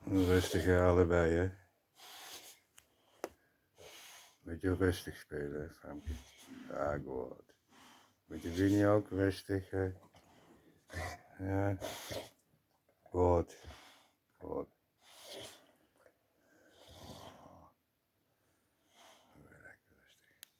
Rustig allebei, hè. Beetje rustig spelen, Famke. Ja, goed. Met je Winnie ook rustig, hè. Ja. Goed. Goed.